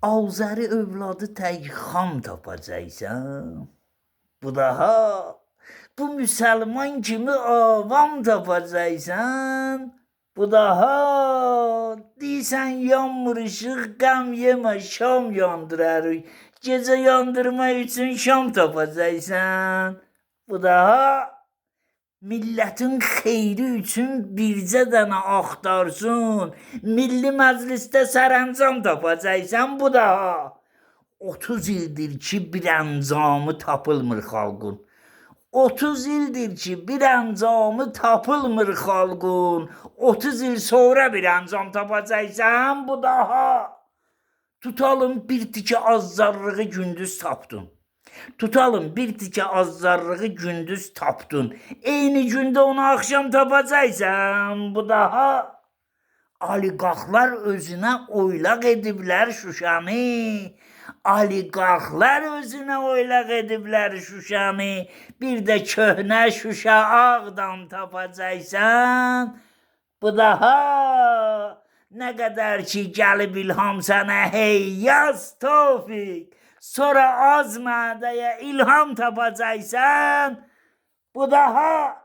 Azəri övladı tək xam tapacaqsan. Bu daha bu müsəlman kimi avam tapacaqsan. Bu daha deyirsən yanmır işıq, qəm yemə, şam yandırarıq. Gecə yandırmaq üçün şam tapacaqsan. Bu daha millətin xeyri üçün bircə dənə axtarsın. Milli Məclisdə sərəncam tapacaqsan. Bu daha 30 ildir ki, bir əncamı tapılmır xalqın. 30 ildir ki, bir əncamı tapılmır xalqın. 30 il sonra bir əncam tapacaqsan. Bu daha tutalım bir tikə azzarlığı gündüz tapdın. Tutalım bir tikə azzarlığı gündüz tapdın. Eyni gündə onu axşam tapacaqsan. Bu daha oliqarxlar özünə oylaq ediblər Şuşanı. Oliqarxlar özünə oylaq ediblər Şuşanı. Bir də köhnə Şuşa Ağdam tapacaqsan. Bu daha nə qədər ki gəlib ilham sənə hey yaz Tofiq. Sonra az mədəyə ilham tapacaqsan. Bu daha